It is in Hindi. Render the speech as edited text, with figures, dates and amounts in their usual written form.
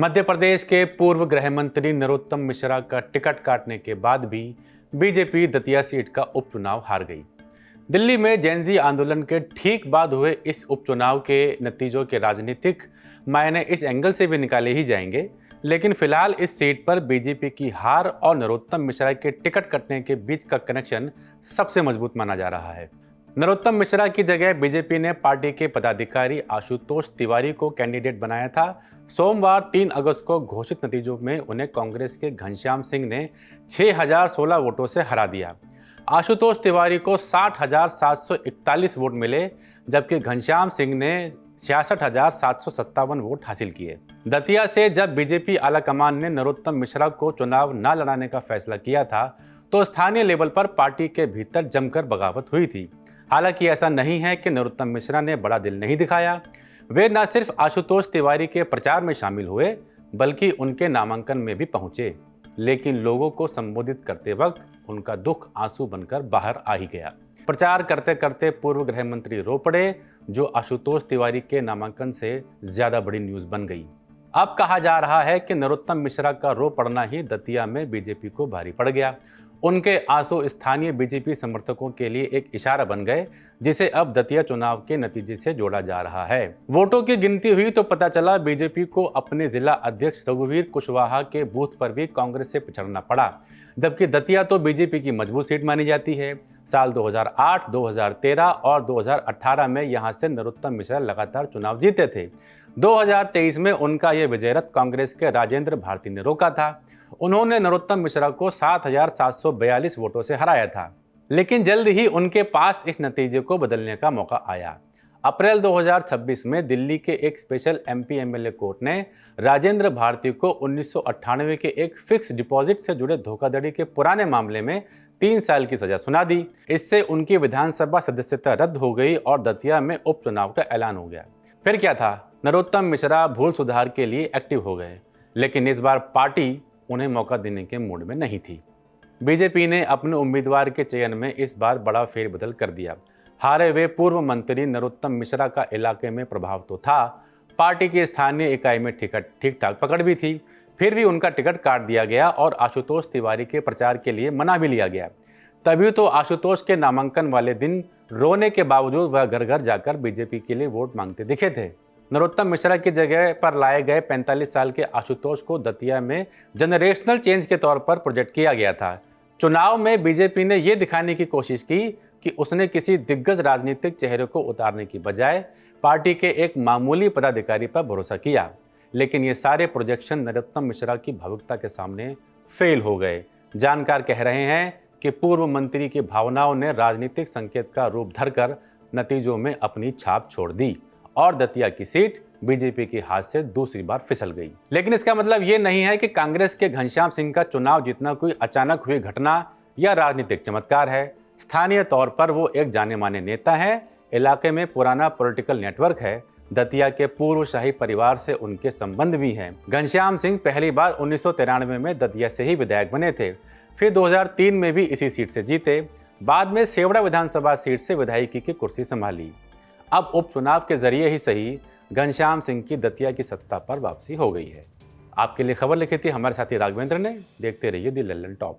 मध्य प्रदेश के पूर्व गृह मंत्री नरोत्तम मिश्रा का टिकट काटने के बाद भी बीजेपी दतिया सीट का उपचुनाव हार गई। दिल्ली में जेनजी आंदोलन के ठीक बाद हुए इस उपचुनाव के नतीजों के राजनीतिक मायने इस एंगल से भी निकाले ही जाएंगे, लेकिन फिलहाल इस सीट पर बीजेपी की हार और नरोत्तम मिश्रा के टिकट कटने के बीच का कनेक्शन सबसे मजबूत माना जा रहा है। नरोत्तम मिश्रा की जगह बीजेपी ने पार्टी के पदाधिकारी आशुतोष तिवारी को कैंडिडेट बनाया था। सोमवार 3 अगस्त को घोषित नतीजों में उन्हें कांग्रेस के घनश्याम सिंह ने 6016 वोटों से हरा दिया। आशुतोष तिवारी को 60,741 वोट मिले, जबकि घनश्याम सिंह ने 66,757 वोट हासिल किए। दतिया से जब बीजेपी आलाकमान ने नरोत्तम मिश्रा को चुनाव न लड़ाने का फैसला किया था, तो स्थानीय लेवल पर पार्टी के भीतर जमकर बगावत हुई थी। हालांकि ऐसा नहीं है कि नरोत्तम मिश्रा ने बड़ा दिल नहीं दिखाया। वे न सिर्फ आशुतोष तिवारी के प्रचार में शामिल हुए, बल्कि उनके नामांकन में भी पहुंचे, लेकिन लोगों को संबोधित करते वक्त उनका दुख आंसू बनकर बाहर आ ही गया। प्रचार करते करते पूर्व गृह मंत्री रो पड़े, जो आशुतोष तिवारी के नामांकन से ज्यादा बड़ी न्यूज बन गई। अब कहा जा रहा है कि नरोत्तम मिश्रा का रो पड़ना ही दतिया में बीजेपी को भारी पड़ गया। उनके आंसू स्थानीय बीजेपी समर्थकों के लिए एक इशारा बन गए, जिसे अब दतिया चुनाव के नतीजे से जोड़ा जा रहा है। वोटों की गिनती हुई तो पता चला बीजेपी को अपने जिला अध्यक्ष रघुवीर कुशवाहा के बूथ पर भी कांग्रेस से पिछड़ना पड़ा, जबकि दतिया तो बीजेपी की मजबूत सीट मानी जाती है। साल 2008, 2013 और 2018 में यहां से नरोत्तम मिश्रा लगातार चुनाव जीते थे। 2023 में उनका यह विजय रथ कांग्रेस के राजेंद्र भारती ने रोका था। उन्होंने नरोत्तम मिश्रा को 7,742 वोटों से हराया था, लेकिन जल्द ही उनके पास इस नतीजे को बदलने का मौका आया। अप्रैल 2026 में दिल्ली के एक स्पेशल एमपी एमएलए कोर्ट ने राजेंद्र भारती को 1998 के एक फिक्स डिपॉजिट से जुड़े धोखाधड़ी के पुराने मामले में 3 साल की सजा सुना दी। इससे उनकी विधानसभा सदस्यता रद्द हो गई और दतिया में उपचुनाव का ऐलान हो गया। फिर क्या था, नरोत्तम मिश्रा भूल सुधार के लिए एक्टिव हो गए, लेकिन इस बार पार्टी उन्हें मौका देने के मूड में नहीं थी। बीजेपी ने अपने उम्मीदवार के चयन में इस बार बड़ा फेरबदल कर दिया। हारे हुए पूर्व मंत्री नरोत्तम मिश्रा का इलाके में प्रभाव तो था, पार्टी की स्थानीय इकाई में ठीक ठाक पकड़ भी थी, फिर भी उनका टिकट काट दिया गया और आशुतोष तिवारी के प्रचार के लिए मना भी लिया गया। तभी तो आशुतोष के नामांकन वाले दिन रोने के बावजूद वह घर घर जाकर बीजेपी के लिए वोट मांगते दिखे थे। नरोत्तम मिश्रा की जगह पर लाए गए 45 साल के आशुतोष को दतिया में जनरेशनल चेंज के तौर पर प्रोजेक्ट किया गया था। चुनाव में बीजेपी ने यह दिखाने की कोशिश की कि उसने किसी दिग्गज राजनीतिक चेहरे को उतारने की बजाय पार्टी के एक मामूली पदाधिकारी पर भरोसा किया, लेकिन ये सारे प्रोजेक्शन नरोत्तम मिश्रा की भावुकता के सामने फेल हो गए। जानकार कह रहे हैं कि पूर्व मंत्री की भावनाओं ने राजनीतिक संकेत का रूप धरकर नतीजों में अपनी छाप छोड़ दी और दतिया की सीट बीजेपी के हाथ से दूसरी बार फिसल गई। लेकिन इसका मतलब ये नहीं है कि कांग्रेस के घनश्याम सिंह का चुनाव जीतना कोई अचानक हुई घटना या राजनीतिक चमत्कार है। स्थानीय तौर पर वो एक जाने माने नेता हैं, इलाके में पुराना पॉलिटिकल नेटवर्क है, दतिया के पूर्व शाही परिवार से उनके संबंध भी हैं। घनश्याम सिंह पहली बार 1993 में दतिया से ही विधायक बने थे, फिर 2003 में भी इसी सीट से जीते। बाद में सेवड़ा विधानसभा सीट से विधायकी की कुर्सी संभाली। अब उपचुनाव के जरिए ही सही, घनश्याम सिंह की दतिया की सत्ता पर वापसी हो गई है। आपके लिए खबर लिखी थी हमारे साथी राघवेंद्र ने। देखते रहिए दी लल्लन टॉप।